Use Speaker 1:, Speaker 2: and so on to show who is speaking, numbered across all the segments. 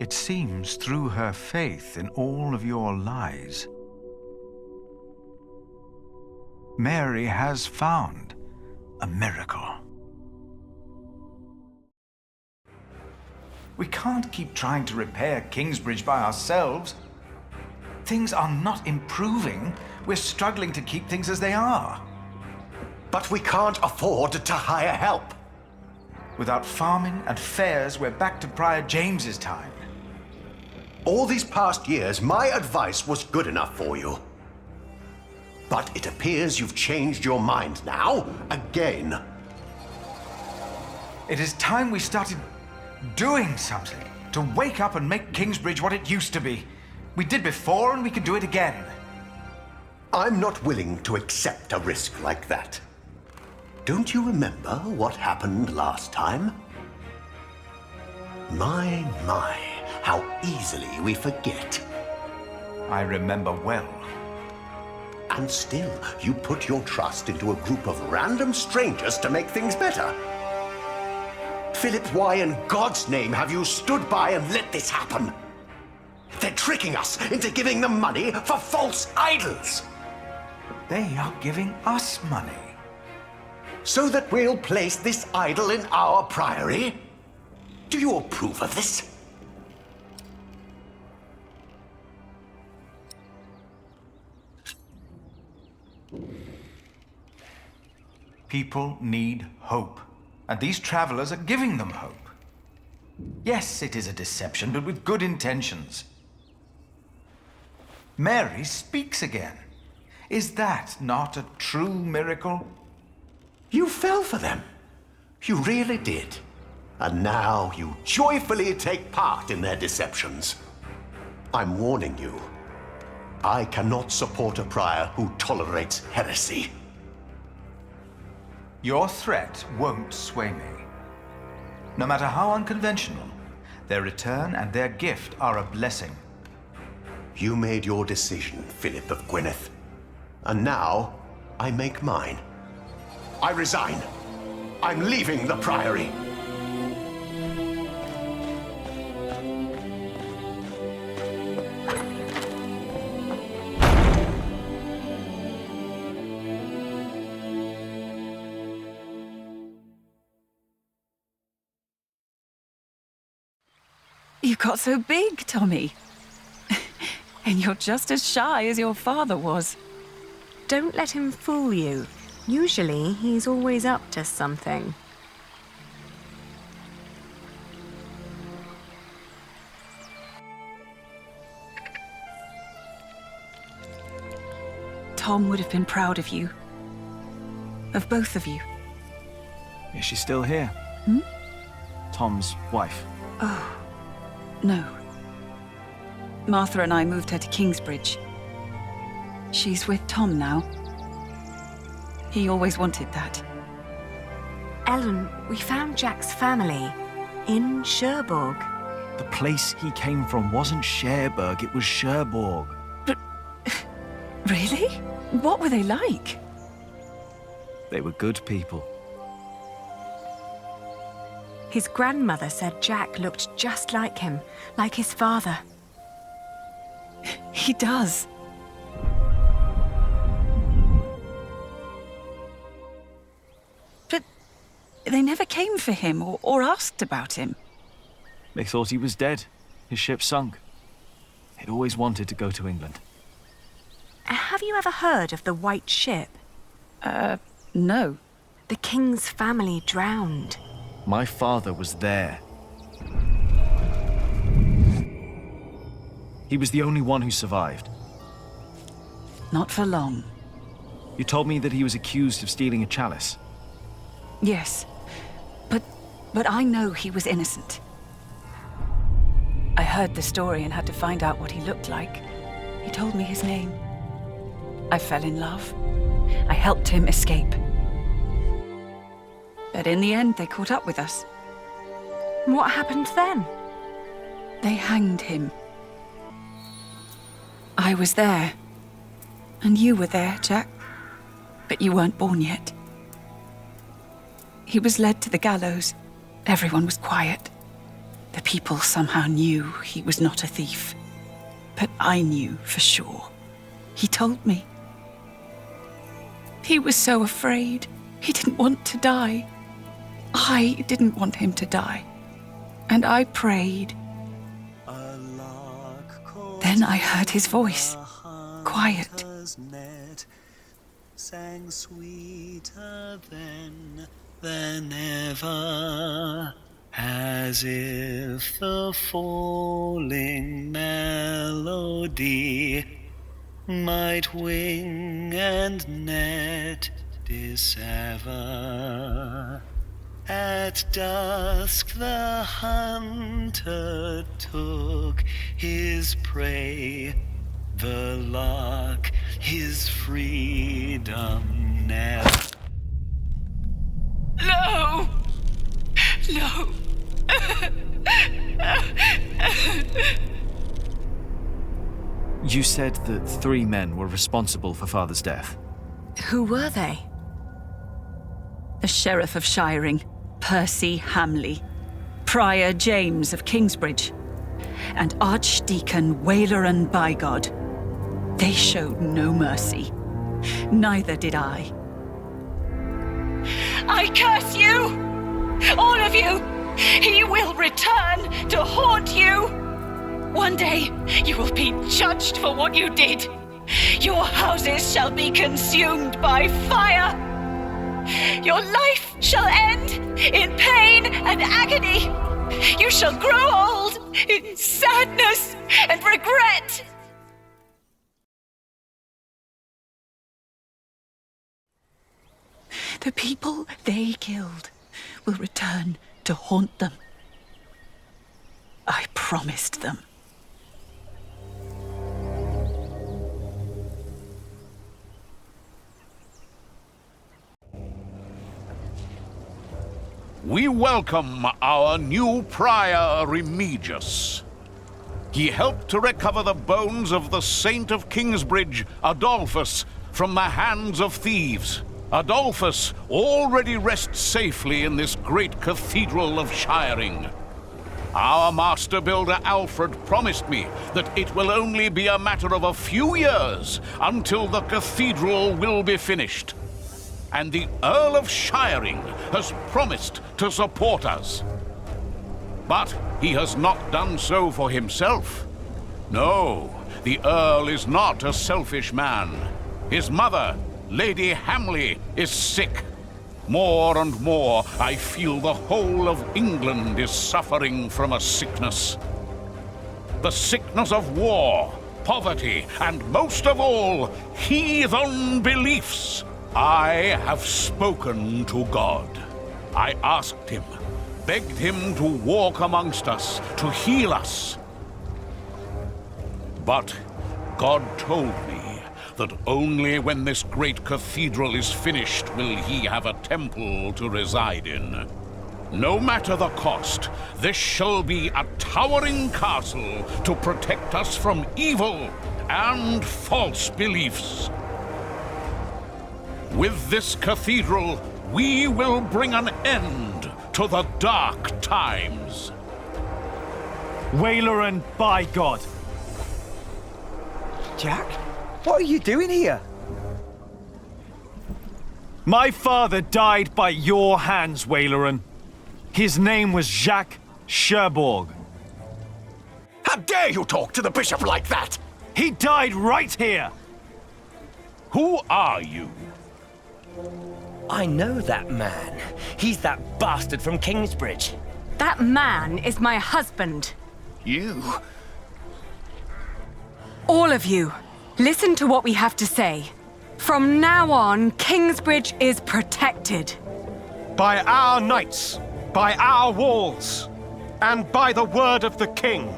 Speaker 1: It seems through her faith in all of your lies, Mary has found a miracle. We can't keep trying to repair Kingsbridge by ourselves. Things are not improving. We're struggling to keep things as they are.
Speaker 2: But we can't afford to hire help.
Speaker 1: Without farming and fairs, we're back to Prior James's time.
Speaker 2: All these past years, my advice was good enough for you. But it appears you've changed your mind now, again.
Speaker 1: It is time we started doing something to wake up and make Kingsbridge what it used to be. We did before, and we can do it again.
Speaker 2: I'm not willing to accept a risk like that. Don't you remember what happened last time? My, how easily we forget.
Speaker 1: I remember well.
Speaker 2: And still, you put your trust into a group of random strangers to make things better. Philip, why in God's name have you stood by and let this happen? They're tricking us into giving them money for false idols.
Speaker 1: They are giving us money.
Speaker 2: So that we'll place this idol in our priory? Do you approve of this?
Speaker 1: People need hope, and these travelers are giving them hope. Yes, it is a deception, but with good intentions. Mary speaks again. Is that not a true miracle?
Speaker 2: You fell for them. You really did. And now you joyfully take part in their deceptions. I'm warning you. I cannot support a prior who tolerates heresy.
Speaker 1: Your threat won't sway me. No matter how unconventional, their return and their gift are a blessing.
Speaker 2: You made your decision, Philip of Gwynedd. And now, I make mine. I resign. I'm leaving the priory.
Speaker 3: You got so big, Tommy. And you're just as shy as your father was.
Speaker 4: Don't let him fool you. Usually, he's always up to something.
Speaker 3: Tom would have been proud of you. Of both of you.
Speaker 5: Is she still here?
Speaker 3: Hmm?
Speaker 5: Tom's wife.
Speaker 3: Oh, no. Martha and I moved her to Kingsbridge. She's with Tom now. He always wanted that.
Speaker 4: Ellen, we found Jack's family in Cherbourg.
Speaker 5: The place he came from wasn't Cherbourg, it was Cherbourg.
Speaker 3: But... really? What were they like?
Speaker 5: They were good people.
Speaker 4: His grandmother said Jack looked just like him, like his father.
Speaker 3: He does. But they never came for him or asked about him.
Speaker 5: They thought he was dead. His ship sunk. He'd always wanted to go to England.
Speaker 4: Have you ever heard of the White Ship?
Speaker 3: No.
Speaker 4: The king's family drowned.
Speaker 5: My father was there. He was the only one who survived.
Speaker 3: Not for long.
Speaker 5: You told me that he was accused of stealing a chalice.
Speaker 3: Yes. But I know he was innocent. I heard the story and had to find out what he looked like. He told me his name. I fell in love. I helped him escape. But in the end, they caught up with us.
Speaker 4: What happened then?
Speaker 3: They hanged him. I was there. And you were there, Jack. But you weren't born yet. He was led to the gallows. Everyone was quiet. The people somehow knew he was not a thief. But I knew for sure. He told me. He was so afraid. He didn't want to die. I didn't want him to die. And I prayed. Then I heard his voice, quiet.
Speaker 6: Sang sweeter than ever, as if the falling melody might wing and net dissever. At dusk the hunter took his prey, the lark his freedom never.
Speaker 3: No! No!
Speaker 5: You said that 3 men were responsible for Father's death.
Speaker 4: Who were they?
Speaker 3: The Sheriff of Shiring, Percy Hamley, Prior James of Kingsbridge, and Archdeacon Wayleran Bygod. They showed no mercy. Neither did I. I curse you! All of you! He will return to haunt you! One day, you will be judged for what you did. Your houses shall be consumed by fire. Your life shall end in pain and agony. You shall grow old in sadness and regret. The people they killed will return to haunt them. I promised them.
Speaker 7: We welcome our new prior, Remigius. He helped to recover the bones of the Saint of Kingsbridge, Adolphus, from the hands of thieves. Adolphus already rests safely in this great cathedral of Shiring. Our master builder Alfred promised me that it will only be a matter of a few years until the cathedral will be finished. And the Earl of Shiring has promised to support us. But he has not done so for himself. No, the Earl is not a selfish man. His mother, Lady Hamley, is sick. More and more, I feel the whole of England is suffering from a sickness. The sickness of war, poverty, and most of all, heathen beliefs. I have spoken to God. I asked him, begged him to walk amongst us, to heal us. But God told me that only when this great cathedral is finished will he have a temple to reside in. No matter the cost, this shall be a towering castle to protect us from evil and false beliefs. With this cathedral, we will bring an end to the dark times.
Speaker 5: Wayleran Bygod.
Speaker 8: Jack, what are you doing here?
Speaker 5: My father died by your hands, Wayleran. His name was Jacques Cherbourg.
Speaker 2: How dare you talk to the bishop like that?
Speaker 5: He died right here!
Speaker 7: Who are you?
Speaker 8: I know that man. He's that bastard from Kingsbridge.
Speaker 4: That man is my husband.
Speaker 7: You?
Speaker 4: All of you, listen to what we have to say. From now on, Kingsbridge is protected.
Speaker 9: By our knights, by our walls, and by the word of the king.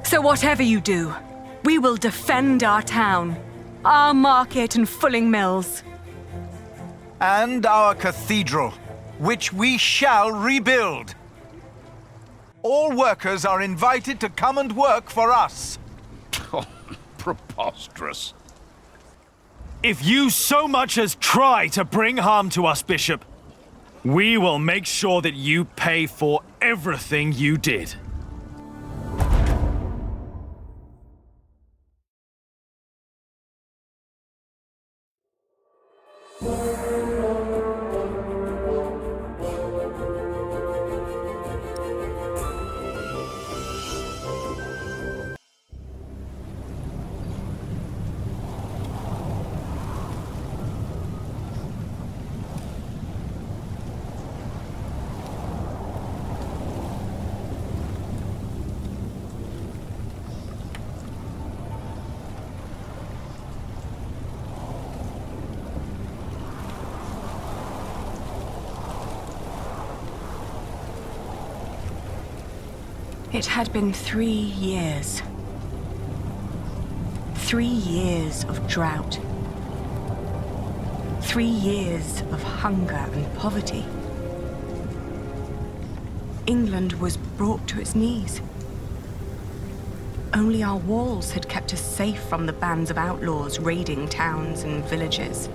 Speaker 4: So whatever you do, we will defend our town, our market and fulling mills.
Speaker 1: And our cathedral, which we shall rebuild. All workers are invited to come and work for us.
Speaker 7: Oh, preposterous.
Speaker 5: If you so much as try to bring harm to us, Bishop, We will make sure that you pay for everything you did.
Speaker 4: It had been 3 years. 3 years of drought. 3 years of hunger and poverty. England was brought to its knees. Only our walls had kept us safe from the bands of outlaws raiding towns and villages.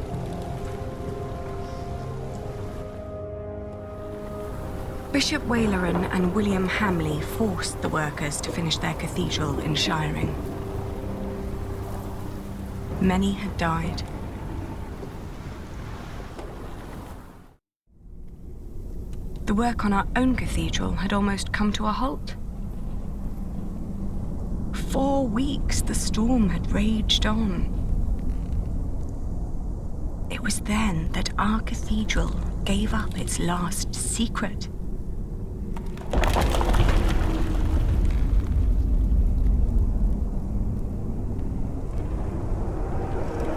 Speaker 4: Bishop Waleran and William Hamley forced the workers to finish their cathedral in Shiring. Many had died. The work on our own cathedral had almost come to a halt. 4 weeks the storm had raged on. It was then that our cathedral gave up its last secret.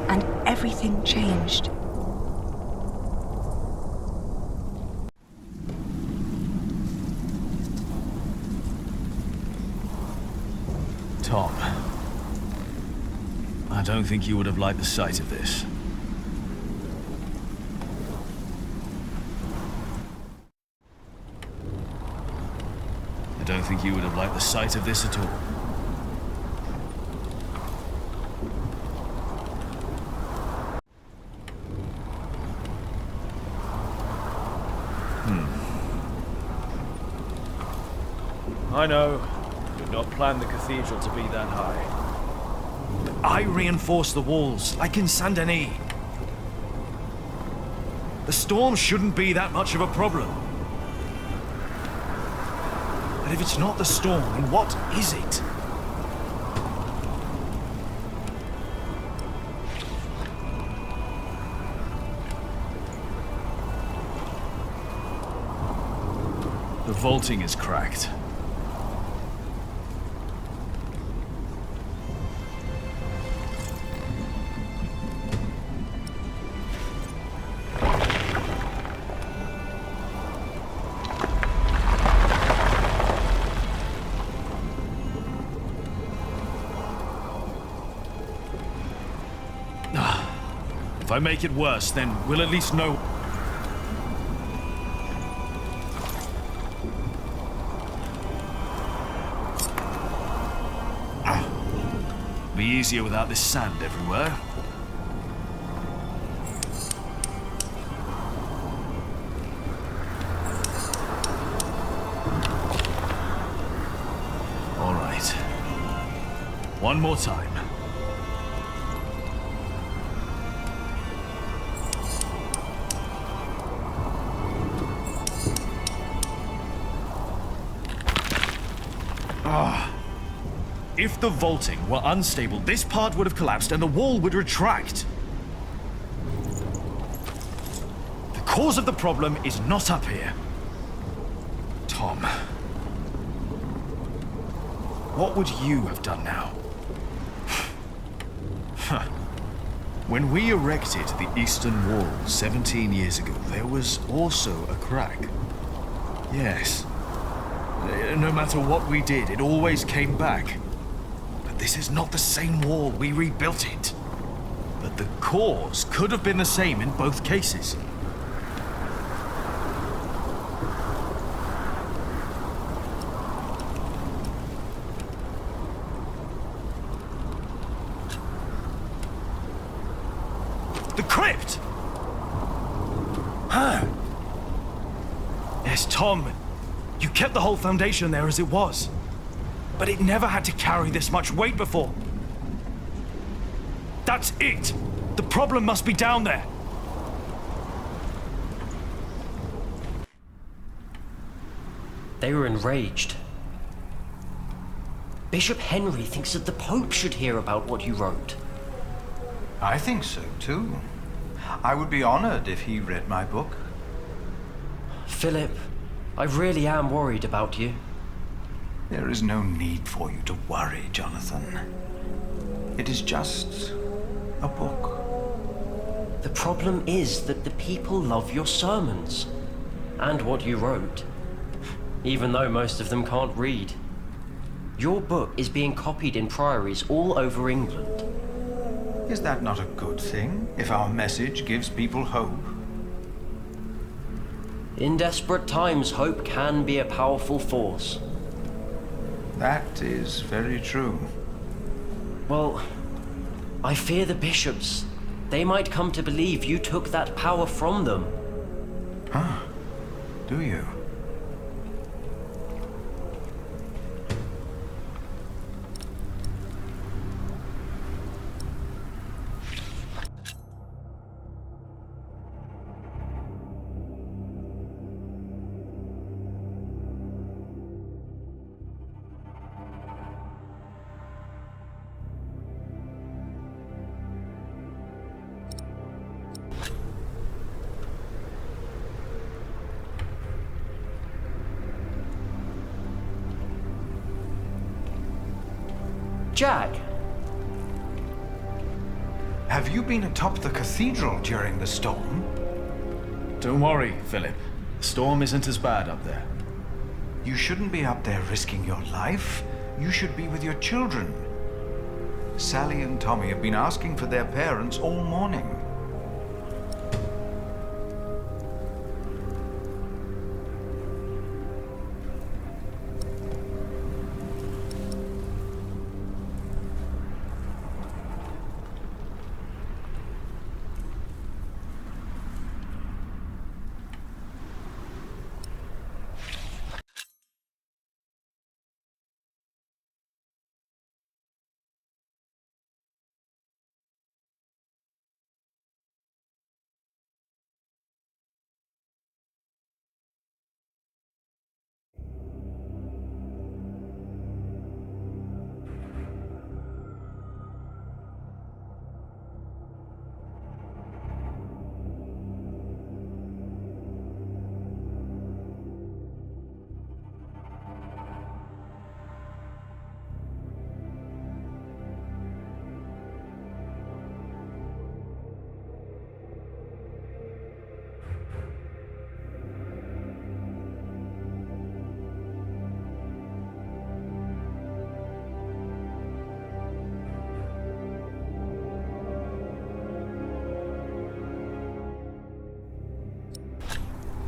Speaker 4: And everything changed.
Speaker 5: Tom, I don't think you would have liked the sight of this. I don't think you would have liked the sight of this at all.
Speaker 10: I know. You'd not planned the cathedral to be that high.
Speaker 5: I reinforced the walls, like in Saint Denis. The storm shouldn't be that much of a problem. But if it's not the storm, then what is it? The vaulting is cracked. If I make it worse, then we'll at least know. Be easier without this sand everywhere. All right. One more time. If the vaulting were unstable, this part would have collapsed and the wall would retract. The cause of the problem is not up here. Tom, what would you have done now? When we erected the Eastern Wall 17 years ago, there was also a crack. Yes. No matter what we did, it always came back. This is not the same wall. We rebuilt it. But the cause could have been the same in both cases. The crypt! Huh.
Speaker 10: Yes, Tom. You kept the whole foundation there as it was. But it never had to carry this much weight before. That's it! The problem must be down there.
Speaker 8: They were enraged. Bishop Henry thinks that the Pope should hear about what you wrote.
Speaker 1: I think so, too. I would be honored if he read my book.
Speaker 8: Philip, I really am worried about you.
Speaker 1: There is no need for you to worry, Jonathan. It is just a book.
Speaker 8: The problem is that the people love your sermons and what you wrote, even though most of them can't read. Your book is being copied in priories all over England.
Speaker 1: Is that not a good thing, if our message gives people hope?
Speaker 8: In desperate times, hope can be a powerful force.
Speaker 1: That is very true.
Speaker 8: Well, I fear the bishops. They might come to believe you took that power from them.
Speaker 1: Huh? Do you?
Speaker 8: Jack!
Speaker 1: Have you been atop the cathedral during the storm?
Speaker 10: Don't worry, Philip. The storm isn't as bad up there.
Speaker 1: You shouldn't be up there risking your life. You should be with your children. Sally and Tommy have been asking for their parents all morning.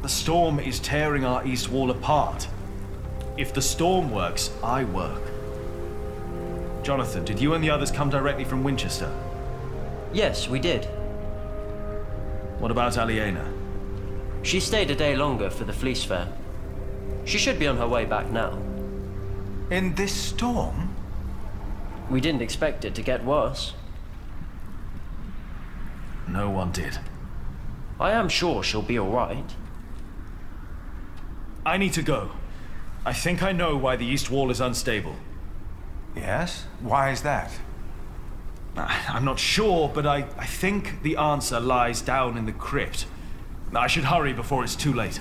Speaker 10: The storm is tearing our east wall apart. If the storm works, I work. Jonathan, did you and the others come directly from Winchester?
Speaker 8: Yes, we did.
Speaker 10: What about Aliena?
Speaker 8: She stayed a day longer for the Fleece Fair. She should be on her way back now.
Speaker 1: In this storm?
Speaker 8: We didn't expect it to get worse.
Speaker 10: No one did.
Speaker 8: I am sure she'll be all right.
Speaker 10: I need to go. I think I know why the east wall is unstable.
Speaker 1: Yes? Why is that?
Speaker 10: I'm not sure, but I think the answer lies down in the crypt. I should hurry before it's too late.